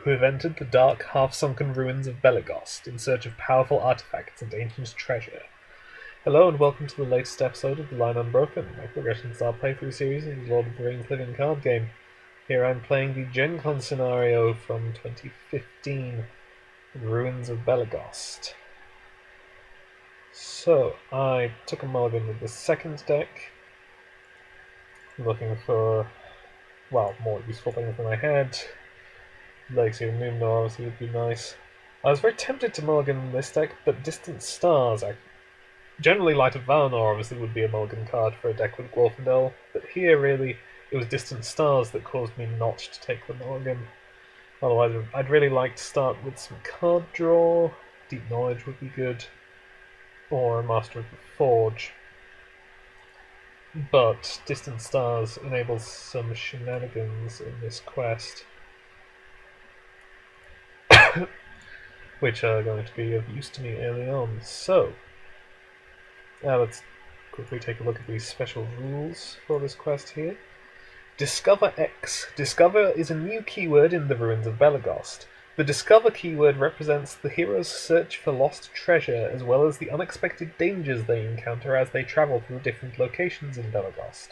who have entered the dark, half-sunken ruins of Belegost in search of powerful artifacts and ancient treasure. Hello and welcome to the latest episode of the Line Unbroken, my Progression Style playthrough series of the Lord of the Rings living card game. Here I'm playing the GenCon scenario from 2015, Ruins of Belegost. So, I took a mulligan with the second deck, looking for, well, more useful things than I had. Legacy of Numnor obviously would be nice. I was very tempted to mulligan this deck, but Distant Stars, generally Light of Arnor obviously would be a mulligan card for a deck with Glorfindel, but here really it was Distant Stars that caused me not to take the mulligan. Otherwise I'd really like to start with some card draw. Deep Knowledge would be good, or a Master of the Forge. But Distant Stars enables some shenanigans in this quest, which are going to be of use to me early on. So, now let's quickly take a look at these special rules for this quest here. Discover X. Discover is a new keyword in the Ruins of Belegost. The Discover keyword represents the hero's search for lost treasure, as well as the unexpected dangers they encounter as they travel through different locations in Belegost.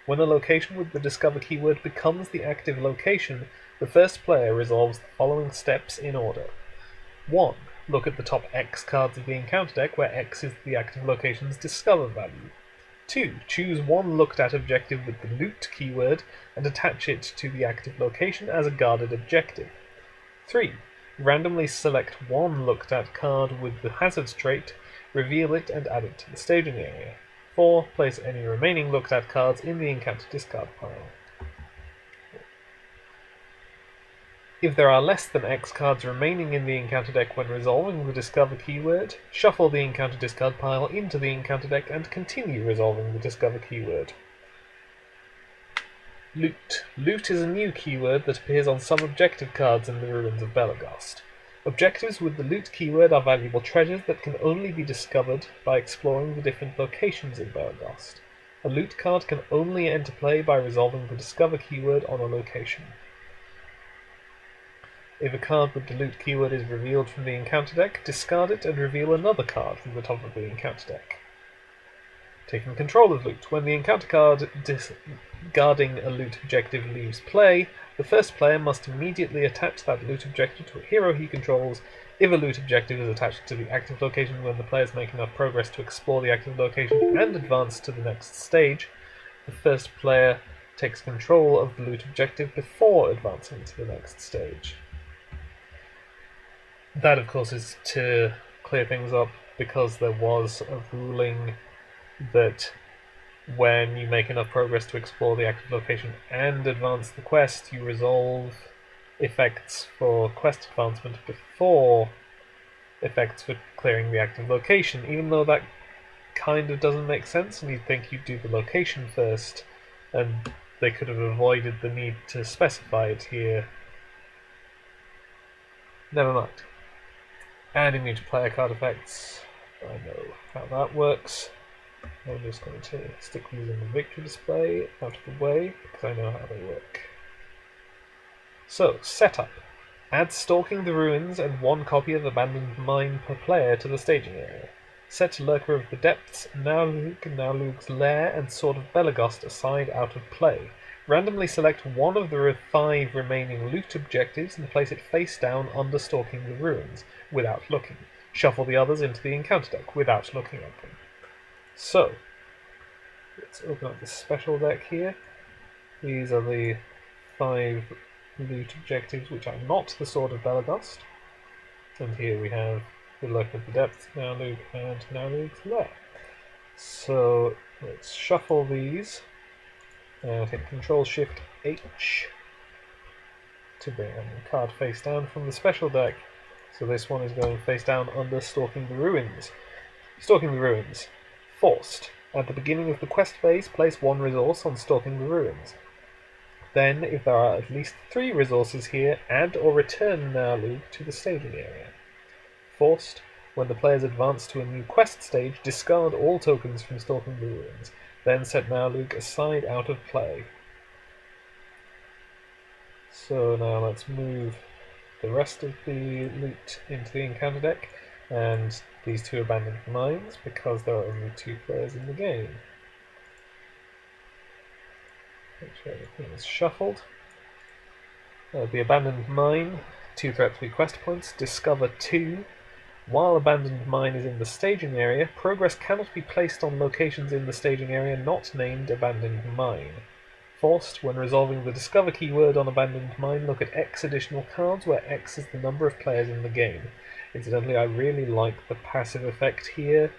When a location with the Discover keyword becomes the active location, the first player resolves the following steps in order. 1. Look at the top X cards of the encounter deck, where X is the active location's Discover value. 2. Choose one looked at objective with the Loot keyword and attach it to the active location as a guarded objective. 3. Randomly select one looked at card with the Hazards trait, reveal it and add it to the staging area. 4. Place any remaining looked at cards in the encounter discard pile. If there are less than X cards remaining in the encounter deck when resolving the Discover keyword, shuffle the encounter discard pile into the encounter deck and continue resolving the Discover keyword. Loot. Loot is a new keyword that appears on some objective cards in the Ruins of Belegost. Objectives with the Loot keyword are valuable treasures that can only be discovered by exploring the different locations in Belegost. A Loot card can only enter play by resolving the Discover keyword on a location. If a card with the Loot keyword is revealed from the encounter deck, discard it and reveal another card from the top of the encounter deck. Taking control of Loot. When the encounter card discarding a Loot objective leaves play, the first player must immediately attach that Loot objective to a hero he controls. If a Loot objective is attached to the active location when the players make enough progress to explore the active location and advance to the next stage, the first player takes control of the Loot objective before advancing to the next stage. That, of course, is to clear things up because there was a ruling that when you make enough progress to explore the active location and advance the quest, you resolve effects for quest advancement before effects for clearing the active location, even though that kind of doesn't make sense and you'd think you'd do the location first, and they could have avoided the need to specify it here. Never mind. Adding new to player card effects, I know how that works. I'm just going to stick these in the victory display out of the way because I know how they work. So, setup. Add Stalking the Ruins and one copy of Abandoned Mine per player to the staging area. Set Lurker of the Depths, Naulug's Lair, and Sword of Belegost aside out of play. Randomly select one of the 5 remaining Loot objectives and place it face down under Stalking the Ruins, without looking. Shuffle the others into the encounter deck without looking at them. So, let's open up the special deck here. These are the 5 Loot objectives which are not the Sword of Belegost. And here we have the Lurker of the Depths, Naulug, and Naulug's Lair. So, let's shuffle these. Hit Control-Shift-H to bring a card face down from the special deck. So this one is going face down under Stalking the Ruins. Stalking the Ruins. Forced. At the beginning of the quest phase, place one resource on Stalking the Ruins. Then, if there are at least 3 resources here, add or return Naulug to the staging area. Forced. When the players advance to a new quest stage, discard all tokens from Stalking the Ruins. Then set Naulug aside out of play. So now let's move the rest of the loot into the encounter deck, and these 2 abandoned mines because there are only 2 players in the game. Make sure everything is shuffled. The abandoned mine, 2 threat 3 quest points, discover 2. While abandoned mine is in the staging area, progress cannot be placed on locations in the staging area not named abandoned mine. Forced, when resolving the discover keyword on abandoned mine, look at X additional cards, where X is the number of players in the game. Incidentally, I really like the passive effect here.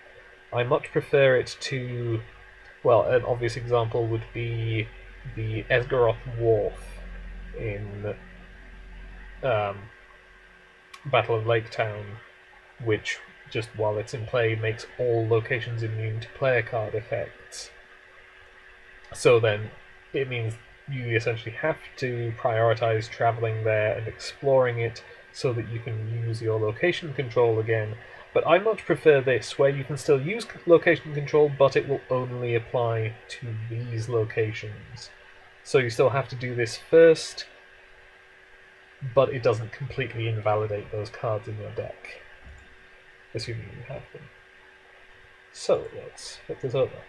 I much prefer it to... Well, an obvious example would be the Esgaroth Wharf in Battle of Lake Town, which, just while it's in play, makes all locations immune to player card effects. So then, it means you essentially have to prioritize traveling there and exploring it so that you can use your location control again. But I much prefer this, where you can still use location control, but it will only apply to these locations. So you still have to do this first, but it doesn't completely invalidate those cards in your deck, assuming you have them. So let's flip this over.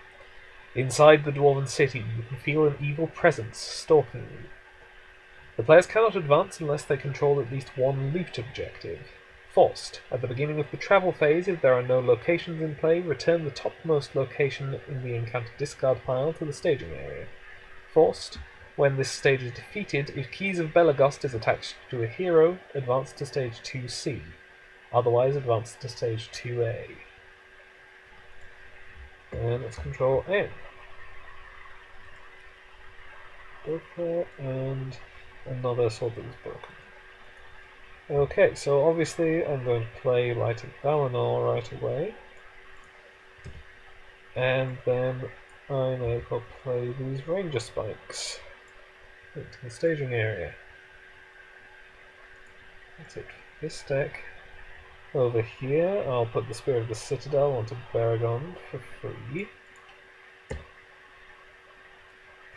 Inside the Dwarven City, you can feel an evil presence stalking you. The players cannot advance unless they control at least 1 loot objective. Forced. At the beginning of the travel phase, if there are no locations in play, return the topmost location in the encounter discard pile to the staging area. Forced. When this stage is defeated, if Keys of Belegost is attached to a hero, advance to stage 2C. Otherwise, advance to stage 2A. And let's control N. Broker and another sword that is broken. Okay, so obviously I'm going to play Light of Valinor right away. And then I may go play these Ranger Spikes into the staging area. That's it for this deck. Over here, I'll put the Spirit of the Citadel onto Baragon for free.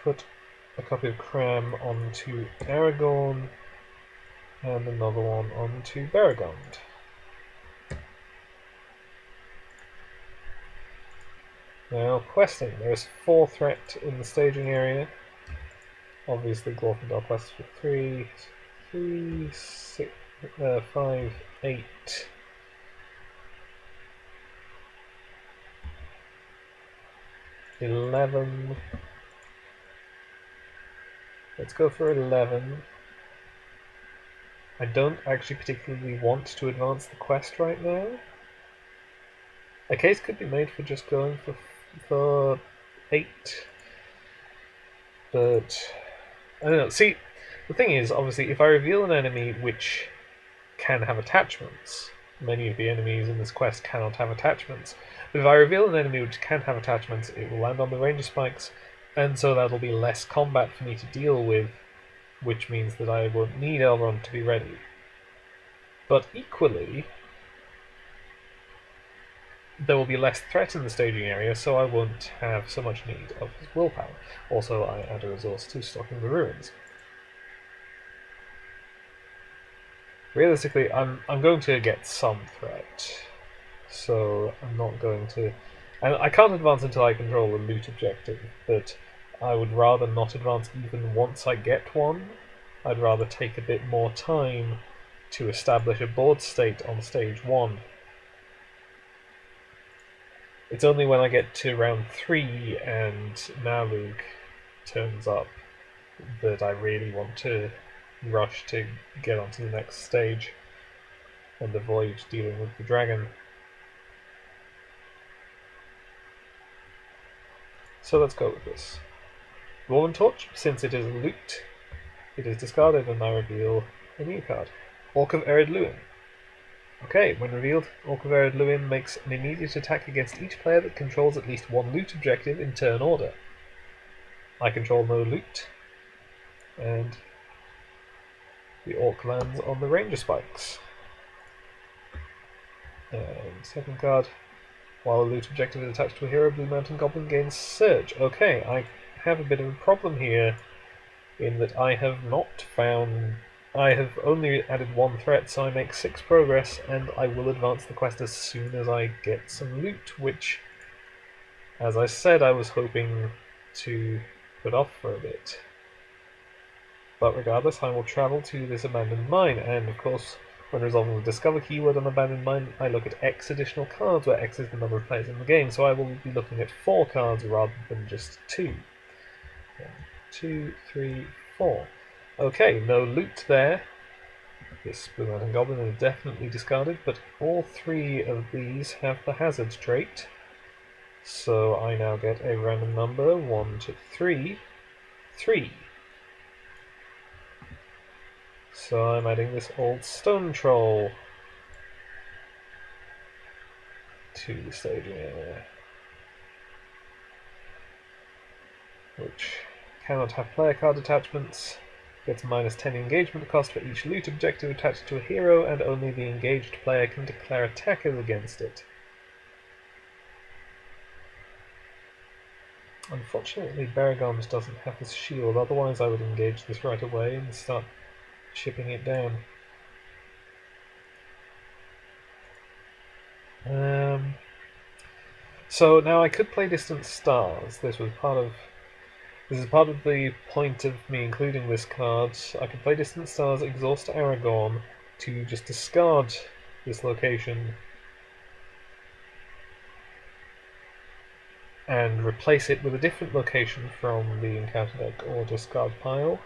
Put a copy of Cram onto Aragorn, and another one onto Baragond. Now, questing. There's 4 threat in the staging area. Obviously, Glorfindel quests for 3, 6, 5, 8. 11. Let's go for 11. I don't actually particularly want to advance the quest right now. A case could be made for just going for 8. But I don't know. See, the thing is, obviously, if I reveal an enemy which can have attachments, many of the enemies in this quest cannot have attachments. But if I reveal an enemy which can have attachments, it will land on the Ranger Spikes, and so that'll be less combat for me to deal with, which means that I won't need Elrond to be ready. But equally, there will be less threat in the staging area, so I won't have so much need of his willpower. Also, I add a resource to stocking the ruins. Realistically, I'm going to get some threat, so I'm not going to... And I can't advance until I control a loot objective, but I would rather not advance even once I get one. I'd rather take a bit more time to establish a board state on stage 1. It's only when I get to round 3 and Nalug turns up that I really want to rush to get onto the next stage and avoid dealing with the dragon. So let's go with this. Dwarven Torch, since it is loot, it is discarded and I reveal a new card. Orc of Ered Luin. Okay, when revealed, Orc of Ered Luin makes an immediate attack against each player that controls at least 1 loot objective in turn order. I control no loot, and the Orc lands on the Ranger Spikes. And second card, while a loot objective is attached to a hero, Blue Mountain Goblin gains Surge. Okay, I have a bit of a problem here in that I have not found I have only added 1 threat, so I make 6 progress, and I will advance the quest as soon as I get some loot, which, as I said, I was hoping to put off for a bit. But regardless, I will travel to this abandoned mine, and of course, when resolving the discover keyword on abandoned mine, I look at X additional cards, where X is the number of players in the game, so I will be looking at 4 cards rather than just 2. 1, 2, 3, 4. Okay, no loot there. This Blue Mountain Goblin is definitely discarded, but all 3 of these have the hazard trait. So I now get a random number, 1 to 3, 3. So I'm adding this old stone troll to the staging area, which cannot have player card attachments, gets minus 10 engagement cost for each loot objective attached to a hero, and only the engaged player can declare attackers against it. Unfortunately, Belegost doesn't have this shield, otherwise I would engage this right away and start shipping it down. So now I could play Distant Stars. This is part of the point of me including this card. I could play Distant Stars, exhaust Aragorn to just discard this location and replace it with a different location from the encounter deck or discard pile.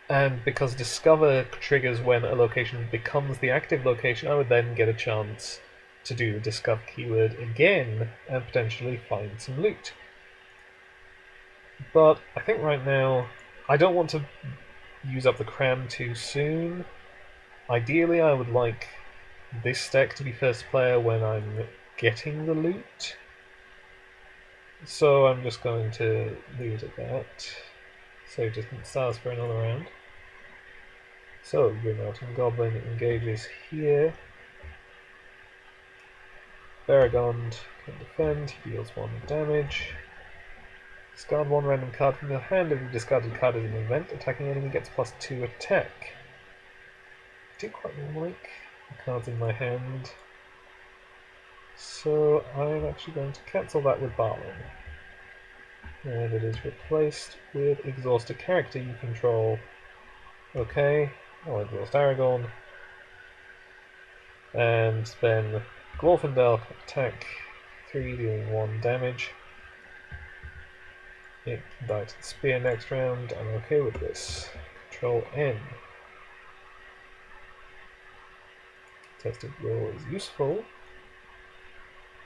And because Discover triggers when a location becomes the active location, I would then get a chance to do the Discover keyword again and potentially find some loot. But I think right now, I don't want to use up the cram too soon. Ideally, I would like this deck to be first player when I'm getting the loot. So I'm just going to leave it at that. Save Distant Stars for another round. So, Blue Mountain Goblin engages here. Belegost can defend, deals 1 damage. Discard 1 random card from your hand. If the discarded card is an event, attacking enemy gets +2 attack. I do quite like the cards in my hand, so I'm actually going to cancel that with Barlin. And it is replaced with exhaust a character you control. Okay, I'll exhaust Aragorn. And then Glorfindel attack 3, dealing 1 damage. It can die to the spear next round. I'm okay with this. Control N. Tested Will is useful.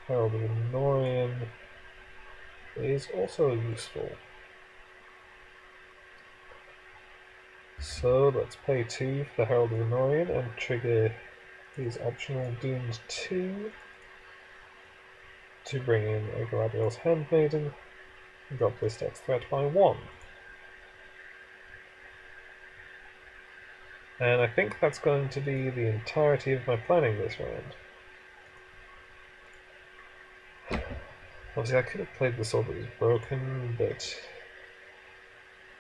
Herald of Arnor is also useful. So let's pay 2 for the Herald of Arnor and trigger his optional Doomed 2 to bring in a Galadriel's Handmaiden and drop this deck's threat by 1. And I think that's going to be the entirety of my planning this round. Obviously I could have played the sword that was broken, but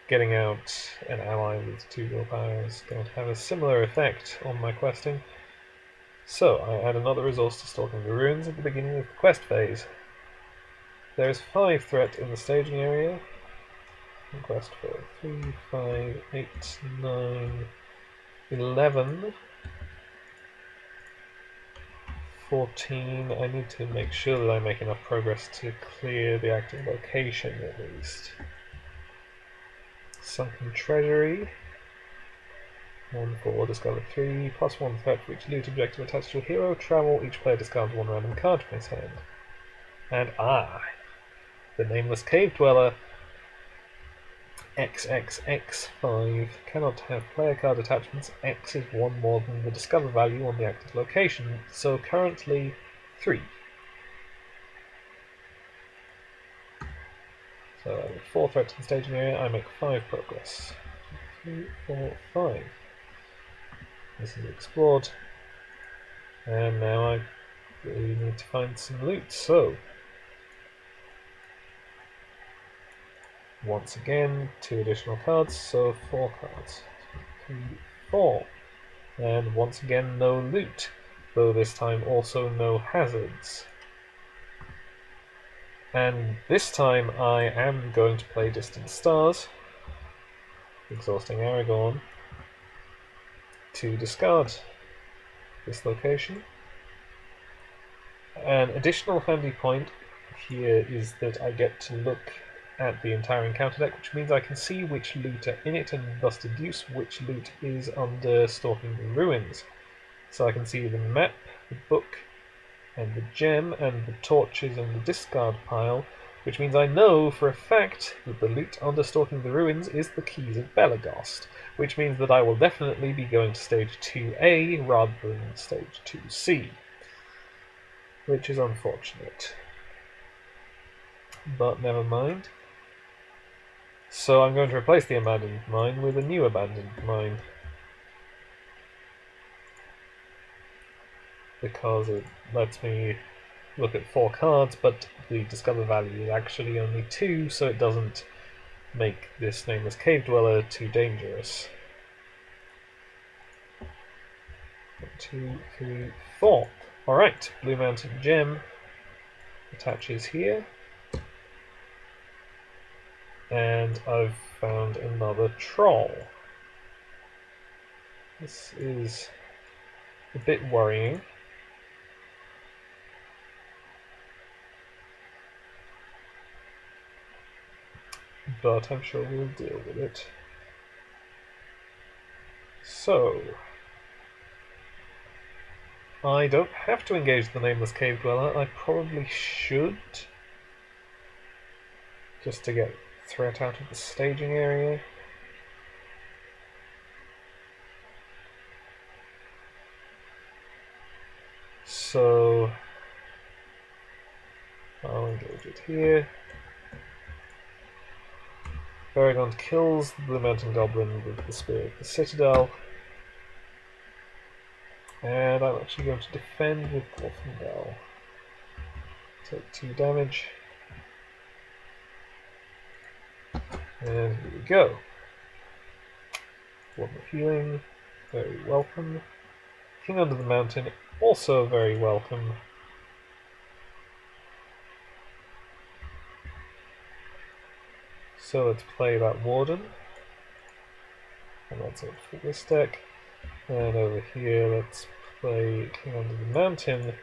getting out an ally with 2 willpower is going to have a similar effect on my questing. So I add another resource to Stalking the Ruins at the beginning of the quest phase. There is 5 threat in the staging area. Quest for 3, 5, 8, 9, 11, 14. I need to make sure that I make enough progress to clear the active location at least. Sunken Treasury. 1 for discover 3, +1 threat for each loot objective attached to a hero. Travel, each player discards 1 random card from his hand. And the Nameless Cave Dweller. XXX5 cannot have player card attachments. X is 1 more than the discover value on the active location, so currently 3. So with 4 threats in the staging area, I make 5 progress. 3, 4, 5. This is explored, and now I really need to find some loot, so once again, 2 additional cards, so 4 cards. 3, 4. And once again no loot, though this time also no hazards. And this time I am going to play Distant Stars, exhausting Aragorn, to discard this location. An additional handy point here is that I get to look at the entire encounter deck, which means I can see which loot are in it and thus deduce which loot is under Stalking the Ruins. So I can see the map, the book, and the gem, and the torches and the discard pile, which means I know for a fact that the loot under Stalking the Ruins is the Keys of Belegost, which means that I will definitely be going to stage 2A rather than stage 2C, which is unfortunate. But never mind. So I'm going to replace the abandoned mine with a new abandoned mine, because it lets me look at 4 cards, but the discover value is actually only 2, so it doesn't make this Nameless Cave Dweller too dangerous. 1, 2, 3, 4. Alright, Blue Mountain Gem attaches here. And I've found another troll. This is a bit worrying. But I'm sure we'll deal with it. So, I don't have to engage the Nameless Cave Dweller. I probably should, just to get threat out of the staging area. So I'll engage it here. Aragorn kills the Mountain Goblin with the Spear of the Citadel. And I'm actually going to defend with Glorfindel. Take 2 damage. And here we go. 1 more healing, very welcome. King Under the Mountain, also very welcome. So let's play that Warden. And that's it for this deck. And over here, let's play King Under the Mountain.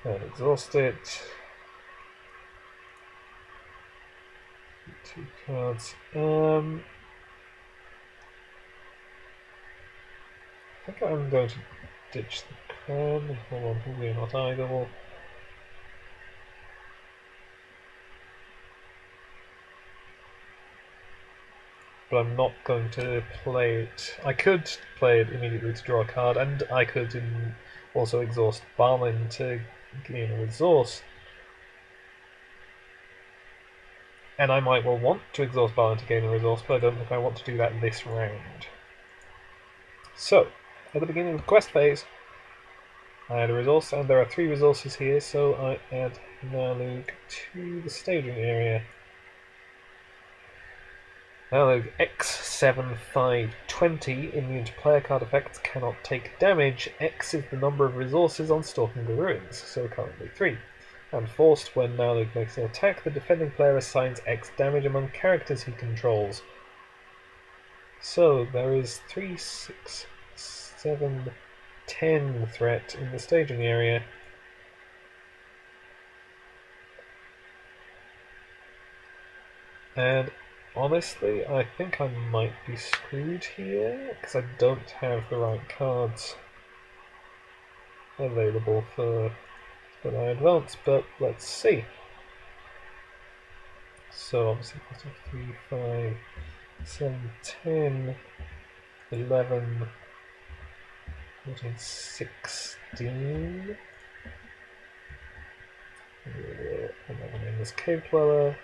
And exhaust it. 2 cards. I think I'm going to ditch the crown and hold on to We're Not Idle. But I'm not going to play it. I could play it immediately to draw a card, and I could also exhaust Balin to gain a resource. And I might well want to exhaust Balin to gain a resource, but I don't think I want to do that this round. So, at the beginning of the quest phase, I add a resource, and there are 3 resources here, so I add Nalug to the staging area. Nalug X7520, immune to player card effects, cannot take damage. X is the number of resources on Stalking the Ruins, so currently 3. And forced, when Nalug makes an attack, the defending player assigns X damage among characters he controls. So there is 3, 6, 7, 10 threat in the staging area. And honestly, I think I might be screwed here, because I don't have the right cards available for my advance, but let's see. So obviously 3, 5, 7, 10, 11, 14, 16. Another Nameless Cave Dweller.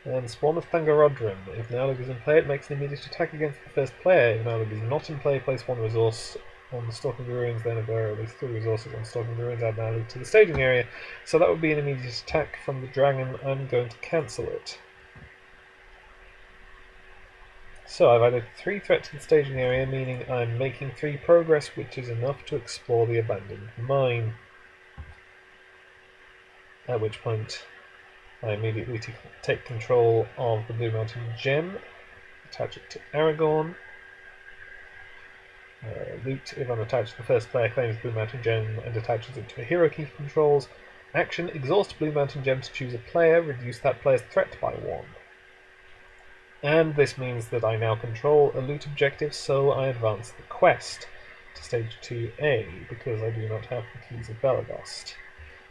And Spawn of Thangarodrim. If Nalug is in play, it makes an immediate attack against the first player. If Nalug is not in play, place 1 resource on the Stalking the Ruins. Then if there are at least 3 resources on Stalking the Ruins, add Nalug to the staging area. So that would be an immediate attack from the dragon. I'm going to cancel it. So I've added 3 threat to the staging area, meaning I'm making 3 progress, which is enough to explore the abandoned mine. At which point I immediately take control of the Blue Mountain gem, attach it to Aragorn. Loot, if unattached, the first player claims Blue Mountain Gem and attaches it to a hero key controls. Action, exhaust Blue Mountain Gem to choose a player, reduce that player's threat by 1. And this means that I now control a loot objective, so I advance the quest to stage 2A, because I do not have the keys of Belegost.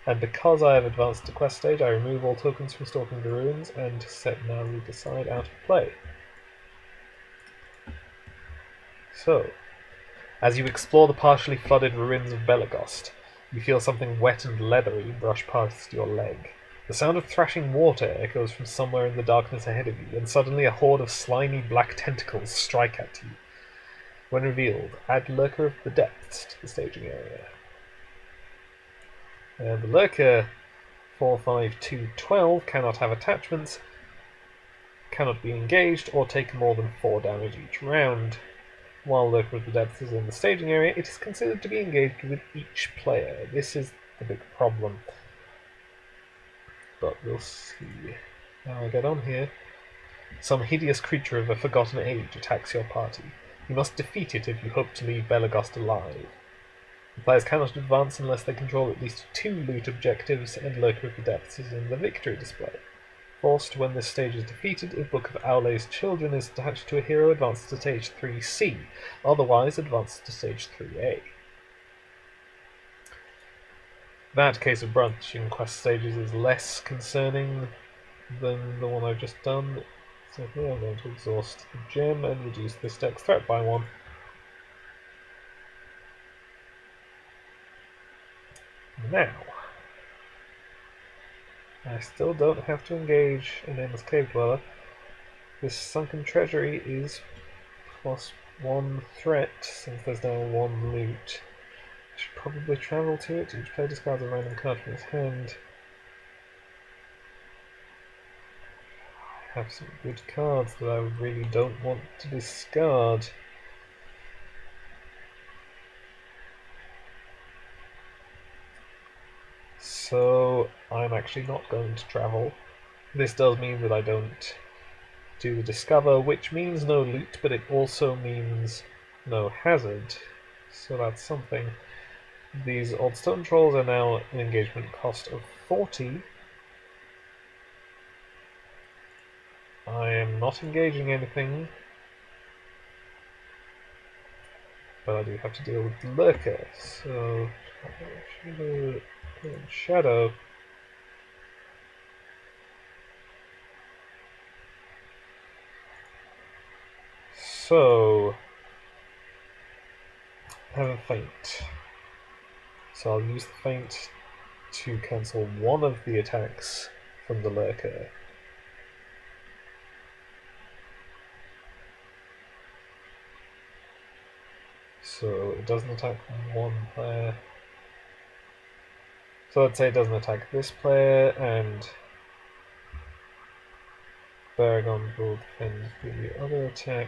And because I have advanced to quest stage, I remove all tokens from stalking the ruins and set now loot aside out of play. So, as you explore the partially flooded ruins of Belegost, you feel something wet and leathery brush past your leg. The sound of thrashing water echoes from somewhere in the darkness ahead of you, and suddenly a horde of slimy black tentacles strike at you. When revealed, add Lurker of the Depths to the staging area. The Lurker 45212 cannot have attachments, cannot be engaged, or take more than 4 damage each round. While Lurker of the Depths is in the staging area, it is considered to be engaged with each player. This is the big problem. But we'll see how I get on here. Some hideous creature of a forgotten age attacks your party. You must defeat it if you hope to leave Belegost alive. The players cannot advance unless they control at least 2 loot objectives, and Lurker of the Depths is in the victory display. Forced, when this stage is defeated, a Book of Aule's Children is attached to a hero advanced to stage 3C, otherwise advanced to stage 3A. That case of branching quest stages is less concerning than the one I've just done. So here I'm going to exhaust the gem and reduce this deck's threat by 1. Now, I still don't have to engage a nameless cave dweller. This sunken treasury is +1 threat, since there's now 1 loot. I should probably travel to it. Each player discards a random card from his hand. I have some good cards that I really don't want to discard. So I'm actually not going to travel. This does mean that I don't do the discover, which means no loot, but it also means no hazard. So that's something. These old stone trolls are now an engagement cost of 40. I am not engaging anything, but I do have to deal with the Lurker. So Shadow. So I have a feint. So I'll use the feint to cancel one of the attacks from the Lurker. So it doesn't attack one player. So let's say it doesn't attack this player, and Baragon will defend the other attack.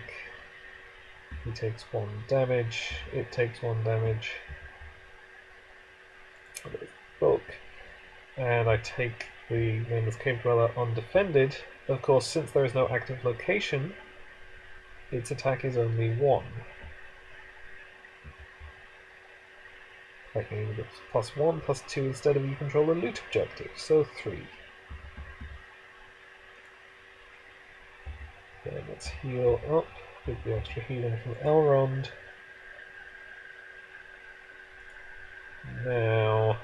He takes 1 damage, it takes 1 damage. Book. And I take the Nameless Cave Dweller undefended. Of course, since there is no active location, its attack is only 1. I can either get +1, +2 instead of you control a loot objective, so 3. Then let's heal up with the extra healing from Elrond. Now,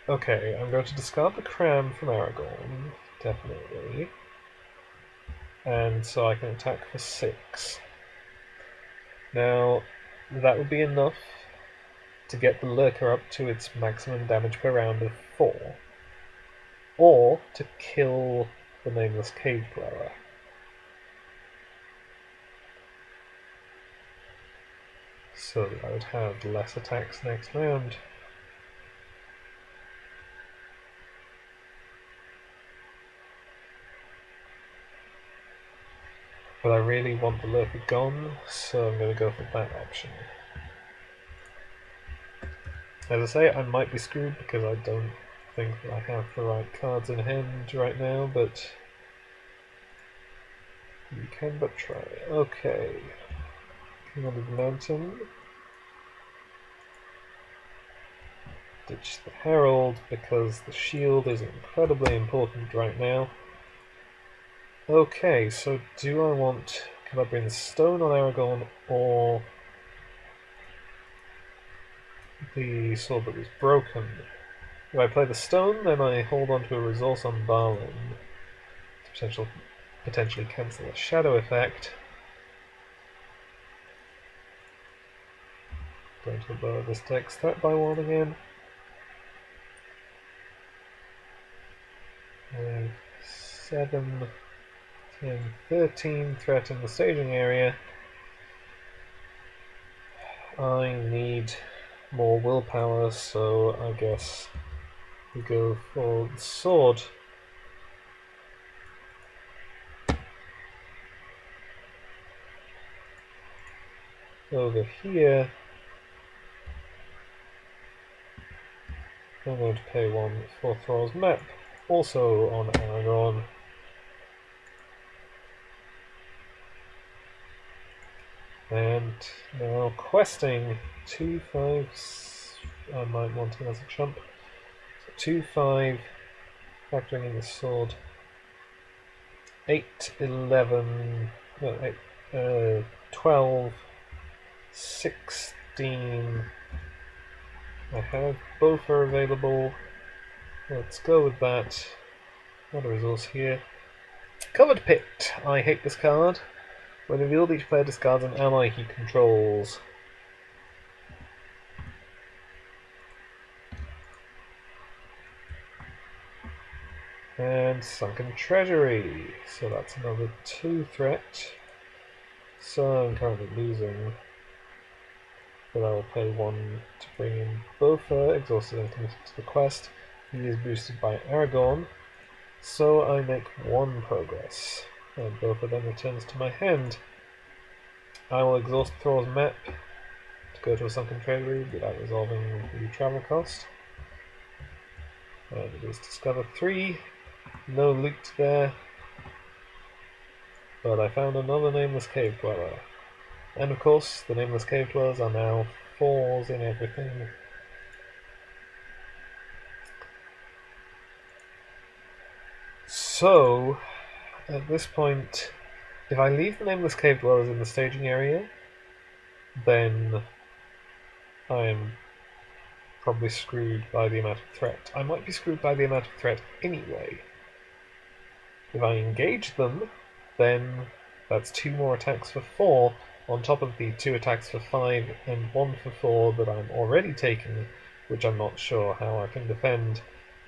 okay, I'm going to discard the cram from Aragorn, definitely. And so I can attack for 6. Now, that would be enough to get the Lurker up to its maximum damage per round of 4. Or to kill the Nameless Cave Dweller. So that I would have less attacks next round. But I really want the lurker gone, so I'm going to go for that option. As I say, I might be screwed because I don't think that I have the right cards in hand right now, but you can but try. Okay. King under the Mountain. Ditch the Herald because the shield is incredibly important right now. Okay, so do I want... Can I bring the stone on Aragorn or the sword that was broken? If I play the stone, then I hold on to a resource on Balin to potentially cancel a shadow effect. Going to lower this deck's threat by 1 again. 7, 10, 13 threat in the staging area. I need more willpower, so I guess we go for the sword. Over here, I'm going to pay 1 for Thrall's map, also on Aragorn. And now questing 2, 5, I might want him as a chump. So 2, 5, factoring in the sword. 8, 11, no, 8, 12, 16. I have both are available. Let's go with that. Not a resource here. Covered Pit. I hate this card. When revealed, each player discards an ally he controls. And Sunken Treasury. So that's another 2 threat. So I'm currently losing. But I will pay 1 to bring in Bofa, exhausted and committed to the quest. He is boosted by Aragorn. So I make 1 progress. And Bofa then returns to my hand. I will exhaust Thrall's map to go to a Sunken Treasury without resolving the travel cost. And it is Discover 3. No loot there. But I found another Nameless Cave Dweller. And of course, the Nameless Cave Dwellers are now 4s in everything. So, at this point, if I leave the Nameless Cave Dwellers in the staging area, then I am probably screwed by the amount of threat. I might be screwed by the amount of threat anyway. If I engage them, then that's 2 more attacks for 4, on top of the 2 attacks for 5 and 1 for 4 that I'm already taking, which I'm not sure how I can defend.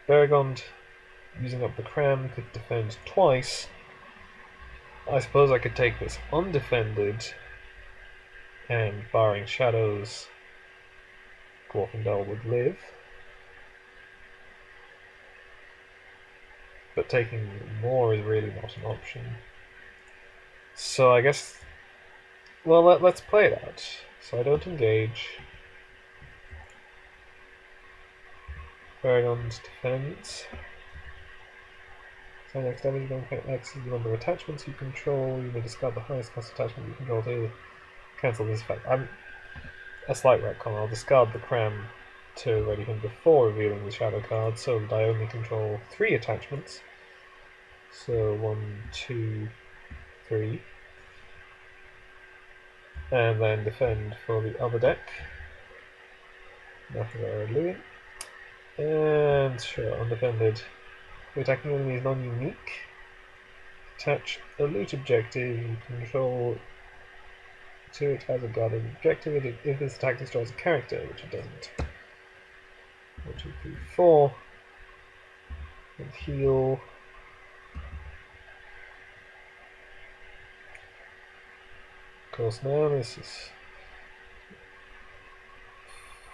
Beregond, using up the cram, could defend twice. I suppose I could take this undefended, and barring shadows, Glorfindel would live. But taking more is really not an option. So I guess... Well, let's play that. So I don't engage. Beregond defends. So next damage, you don't X is the number of attachments you control. You may discard the highest cost attachment you control to cancel this effect. I'm a slight retcon. I'll discard the cram to ready him before revealing the shadow card, so that I only control 3 attachments. So 1, 2, 3. And then defend for the other deck. Nothing very and sure, undefended. The attacking enemy is non-unique. Attach a loot objective you control to it as a guarded objective if this attack destroys a character, which it doesn't. 1, 2, 3, 4. And heal. Of course, now this is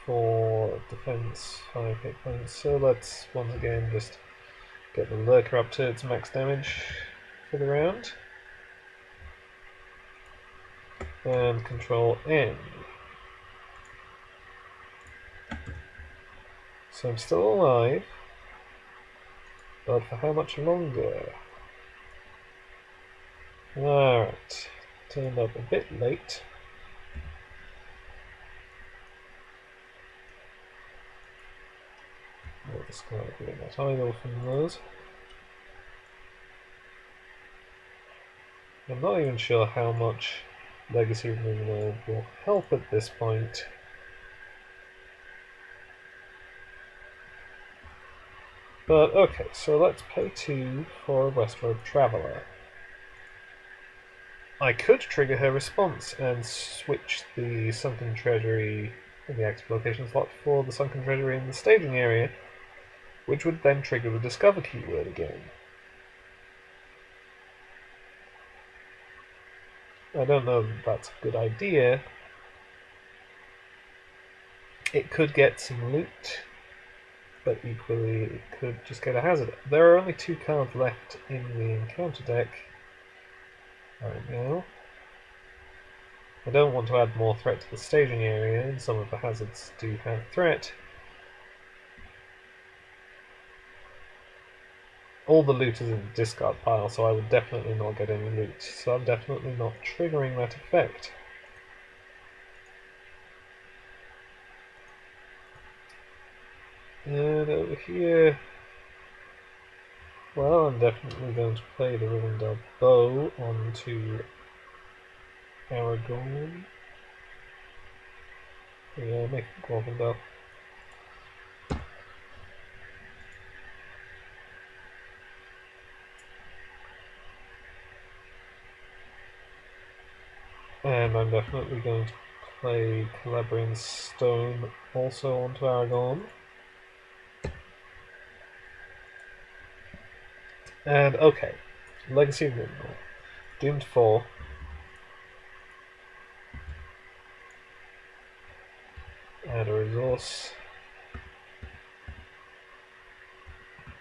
4 defense, 5 hit points. So let's once again just get the lurker up to its max damage for the round. and Control N. So I'm still alive, but for how much longer? Alright, turned up a bit late. We'll discard that idle from those. I'm not even sure how much Legacy Removal will help at this point. But okay, so let's pay 2 for a Westward Traveller. I could trigger her response and switch the Sunken Treasury in the active location slot for the Sunken Treasury in the staging area, which would then trigger the Discover keyword again. I don't know that that's a good idea. It could get some loot, but equally it could just get a hazard. There are only 2 cards left in the encounter deck right now. I don't want to add more threat to the staging area, and some of the hazards do have threat. All the loot is in the discard pile, so I would definitely not get any loot, so I'm definitely not triggering that effect. And over here, well, I'm definitely going to play the Rivendell Bow onto Aragorn. Yeah, make it Rivendell. And I'm definitely going to play Calabrian Stone also onto Aragorn. And okay, Legacy of Rivendell. Doomed 4. Add a resource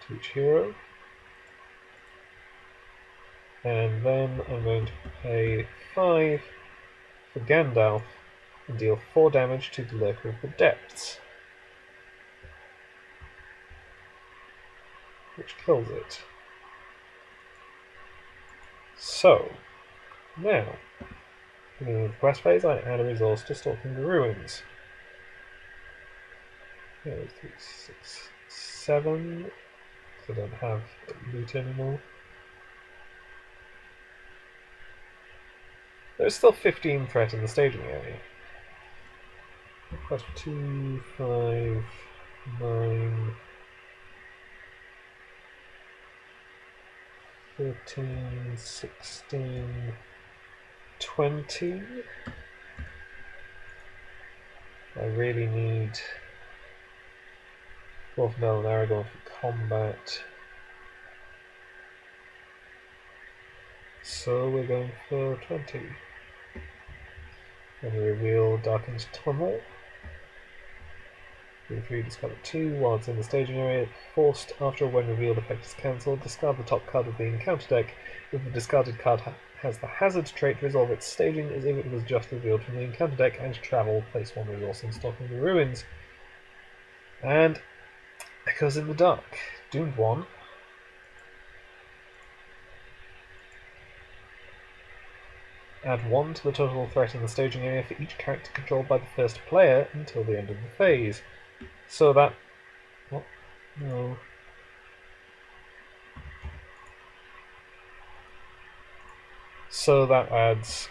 to each hero. And then I'm going to pay 5 for Gandalf and deal 4 damage to the Lurker of the Depths, which kills it. So, now, beginning of the quest phase, I add a resource to Stalking the Ruins. 3, 6, 7, because I don't have loot anymore. There's still 15 threat in the staging area. Plus 2, 5, 9, 13, 16, 20. I really need Rivendell and Aragorn for combat. So we're going for 20. And we reveal Darkened Tunnel. 3, discard 2. While it's in the staging area, forced after a when revealed effect is cancelled, discard the top card of the encounter deck. If the discarded card has the hazard trait, resolve its staging as if it was just revealed from the encounter deck, and travel, place 1 resource in Stalking the Ruins. And Echoes in the Dark. Doomed 1. Add 1 to the total threat in the staging area for each character controlled by the first player until the end of the phase. So that... What? No. So that adds,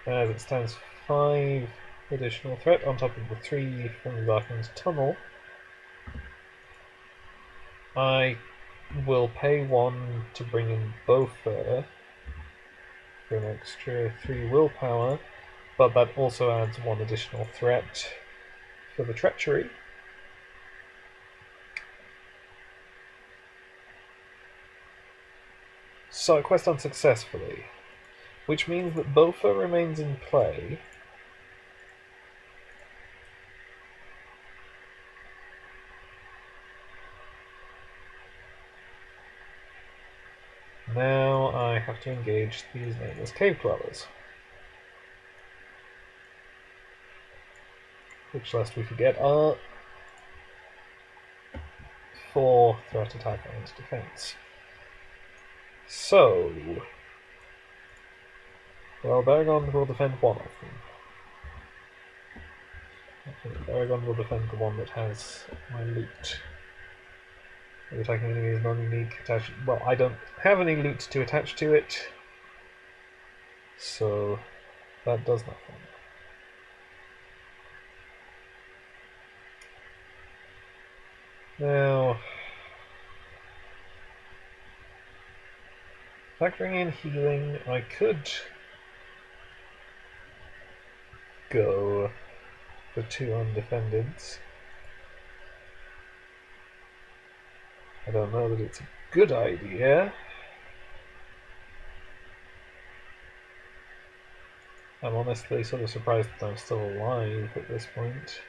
as it stands, 5 additional threat on top of the 3 from the Darkened Tunnel. I will pay 1 to bring in Bofur for an extra 3 willpower, but that also adds 1 additional threat for the treachery. So I quest unsuccessfully, which means that Bofur remains in play. Now I have to engage these nameless cave dwellers. which, lest we forget, are 4 threat, attack, and defense. So, well, Baragon will defend one of them. I think Baragon will defend the one that has my loot. The attacking enemy is non-unique attached. Well, I don't have any loot to attach to it, so that does nothing. Now, factoring in healing, I could go for 2 undefendeds. I don't know that it's a good idea. I'm honestly sort of surprised that I'm still alive at this point.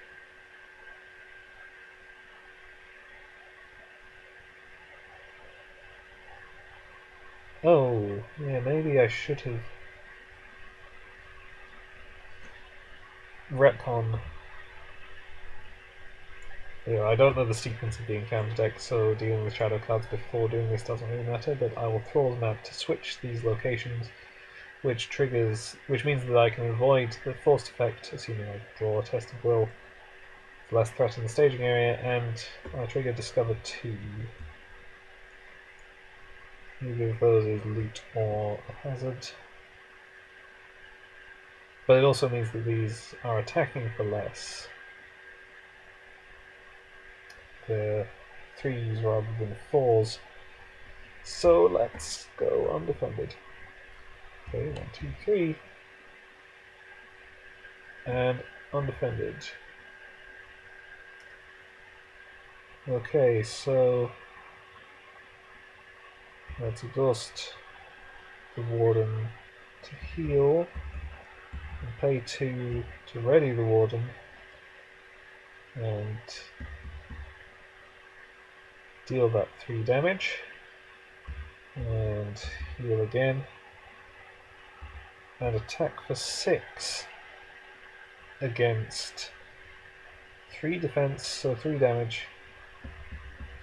Oh, yeah, maybe I should have retcon. Yeah, I don't know the sequence of the encounter deck, so dealing with shadow cards before doing this doesn't really matter, but I will Thrall's Map to switch these locations, which means that I can avoid the forced effect, assuming I draw a Test of Will, for less threat in the staging area, and I trigger Discover 2. Neither of those is loot or a hazard. But it also means that these are attacking for less. They're 3s rather than 4s. So let's go undefended. Okay, 1, 2, 3. And undefended. Okay, so let's exhaust the Warden to heal, and pay 2 to ready the Warden, and deal that 3 damage, and heal again, and attack for 6 against 3 defense, so 3 damage.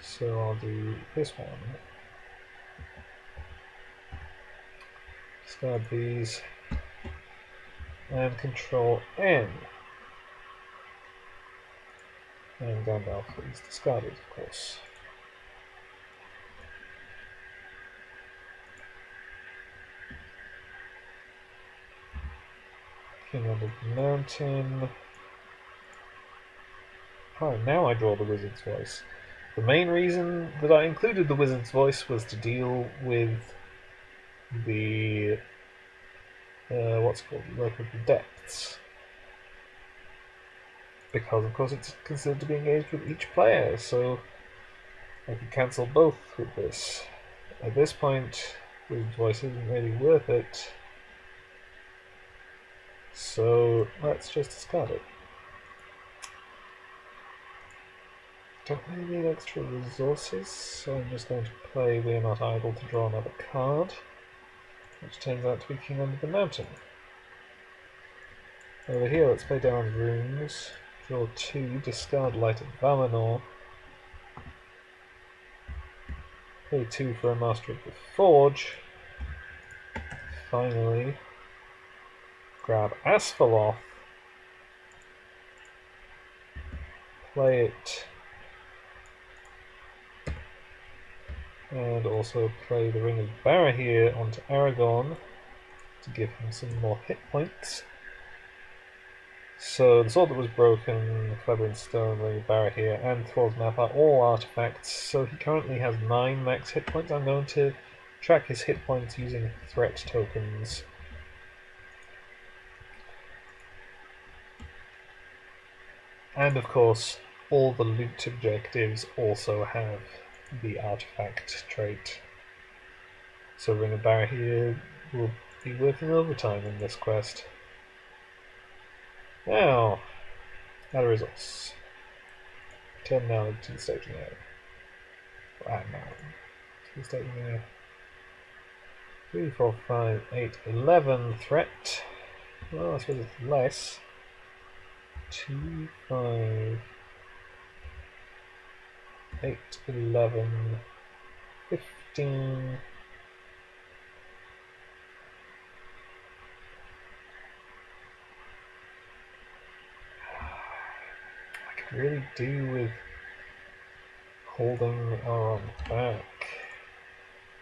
So I'll do this one. Discard these, and Control N. And Gandalf is discarded, of course. King under the Mountain. Oh, now I draw the Wizard's Voice. The main reason that I included the Wizard's Voice was to deal with the what's it called, Lurk of the Depths. Because, of course, it's considered to be engaged with each player, so I could cancel both with this. At this point, Wizard's Voice isn't really worth it, so let's just discard it. Don't really need extra resources, so I'm just going to play We're Not Idle to draw another card, which turns out to be King Under the Mountain. Over here, let's play down Runes, draw 2, discard Light of Valinor, pay 2 for a Master of the Forge, finally grab Asphalloth, play it, and also play the Ring of Barahir onto Aragorn to give him some more hit points. So the Sword That Was Broken, Clever in Stone, Ring of Barahir, and Thrall's Map are all artifacts, so he currently has 9 max hit points. I'm going to track his hit points using threat tokens. And of course, all the loot objectives also have the artifact trait. So Ring of Barahir will be working overtime in this quest. Now, add a resource. Turn now to the staging area. Add now to the staging area. 3, 4, 5, 8, 11 threat. Well, I suppose it's less. 2, 5, 8, 11, 15. I could really do with holding Arnor back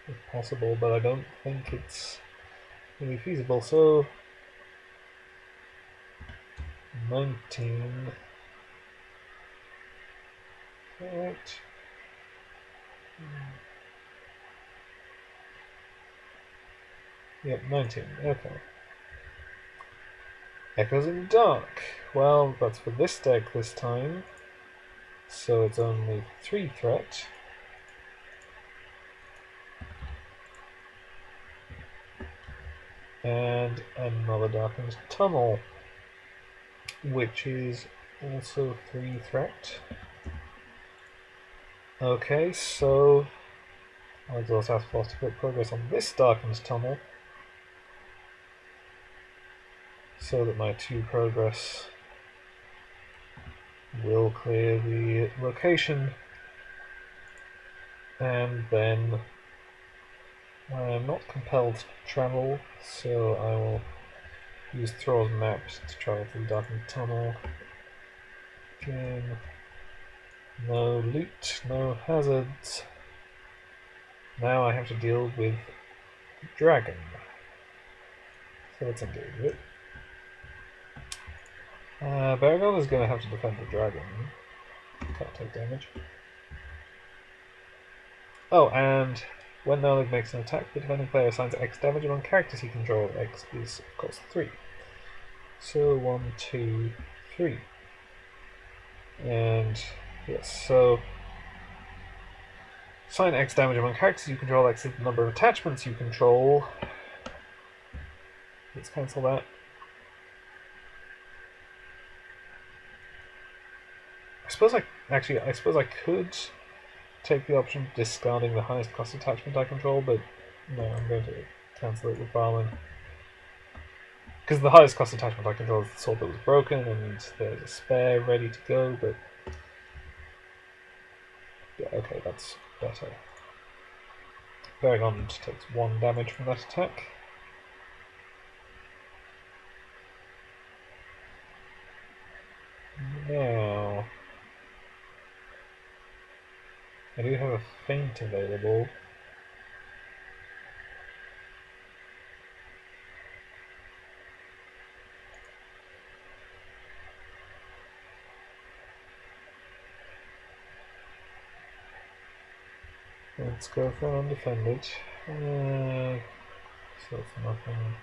if possible, but I don't think it's really feasible. So 19. Right. Yep, 19. Okay. Echoes in the Dark. Well, that's for this deck this time. So it's only 3 threat. And another Darkened Tunnel, which is also 3 threat. Okay, so I'll exhaust Asphalot to put progress on this Darkened Tunnel, so that my 2 progress will clear the location, and then I am not compelled to travel, so I will use Thrall's map to travel to the Darkened Tunnel. Again, no loot, no hazards. Now I have to deal with Dragon. So let's engage it. Belegost is going to have to defend the Dragon. Can't take damage. Oh, and when Narlig makes an attack, the defending player assigns X damage among characters he controls. X is, of course, 3. So 1, 2, 3. And yes, so assign X damage among characters you control. X is the number of attachments you control. Let's cancel that. I suppose I could take the option of discarding the highest cost attachment I control, but no, I'm going to cancel it with Barlin. Because the highest cost attachment I control is the sword that was broken, and there's a spare ready to go, but yeah, okay, that's better. Belegost takes 1 damage from that attack. Now, I do have a feint available. Let's go for undefended. So it's nothing.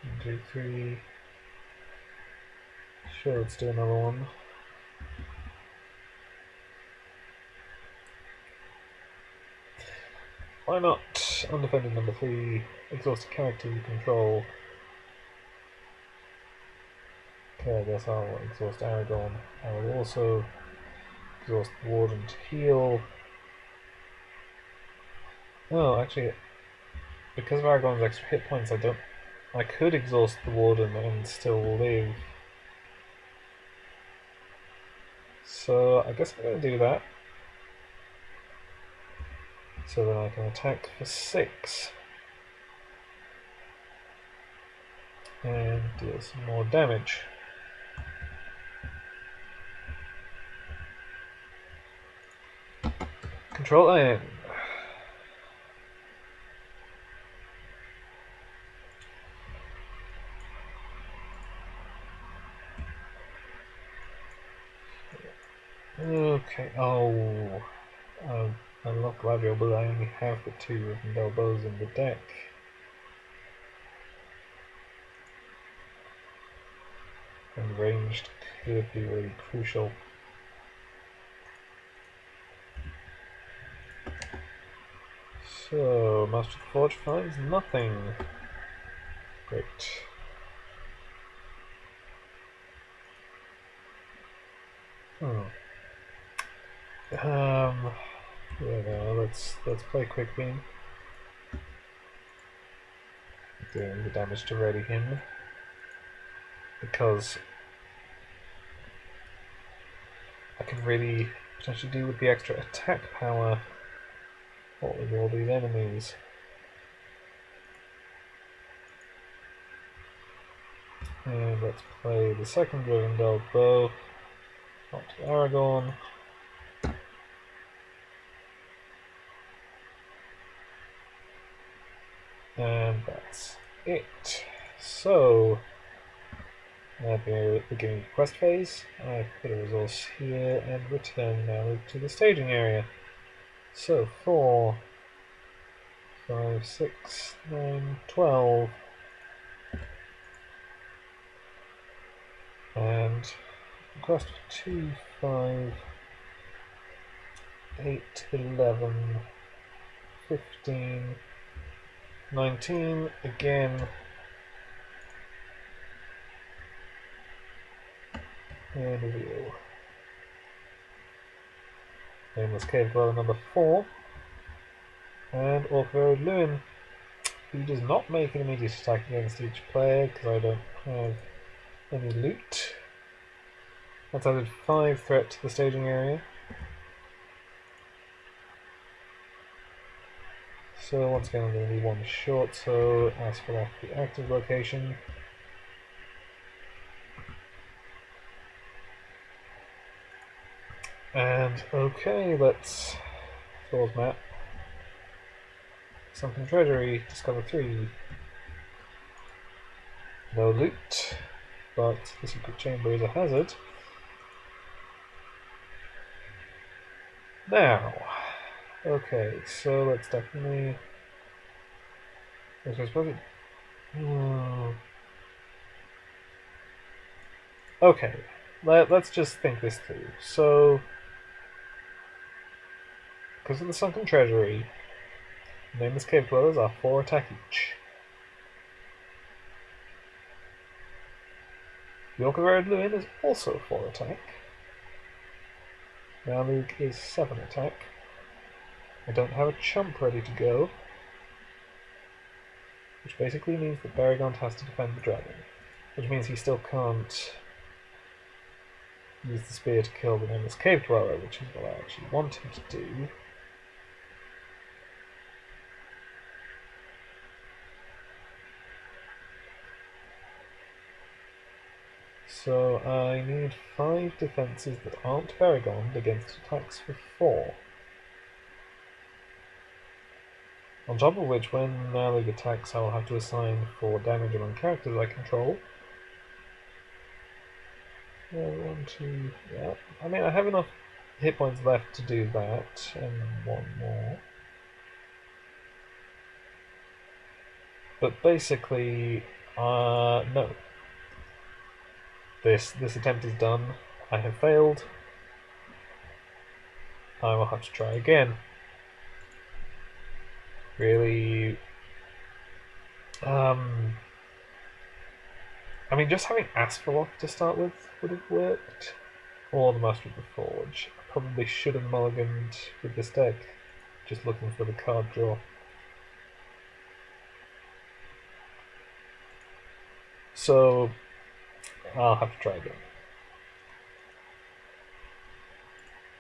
1, 2, 3. Sure, let's do another one. Why not? Undefended number 3. Exhaust a character you control. Okay, I guess I'll exhaust Aragorn. I will also exhaust Warden to heal. Oh, actually, because of Aragorn's extra hit points, I could exhaust the Warden and still live. So I guess I'm going to do that. So then I can attack for 6. And deal some more damage. Control N. Okay, I'm not Gladio, but I only have the 2 of Melbows in the deck. And ranged could be really crucial. So, Master of the Forge finds nothing. Great. Yeah, no, let's play Quick Beam. Doing the damage to ready him. Because could really potentially do with the extra attack power. What with all these enemies? And let's play the second Rivendell bow. Not to Aragorn. And that's it. So, at the beginning of the quest phase, I put a resource here and return now to the staging area. So 4, 5, 6, 9, 12. And quest 2, 5, 8, 11, 15, 19 again. And reveal. Nameless Cave Dweller number 4. And Orc Luin, who does not make an immediate attack against each player because I don't have any loot. That's added 5 threat to the staging area. So once again I'm going to be 1 short, so ask for that the active location. And okay, let's Thor's map. Sunken Treasury, discover 3. No loot, but the secret chamber is a hazard. Now, okay, so let's definitely. I suppose it. Okay, let's just think this through. So, because of the Sunken Treasury, Nameless Cave Dwellers are 4 attack each. The Orc of Luin is also 4 attack. Nalug is 7 attack. I don't have a chump ready to go, which basically means that Baragond has to defend the dragon, which means he still can't use the spear to kill the Nameless Cave Dweller, which is what I actually want him to do. So I need 5 defences that aren't Baragond against attacks for 4. On top of which, when Nalug attacks, I will have to assign 4 damage among characters I control. 1, 2, yeah. I mean, I have enough hit points left to do that, and 1 more. But basically, no. This attempt is done. I have failed. I will have to try again. Really, I mean, just having Asphalok to start with would have worked, or the Master of the Forge. I probably should have mulliganed with this deck, just looking for the card draw. So, I'll have to try again.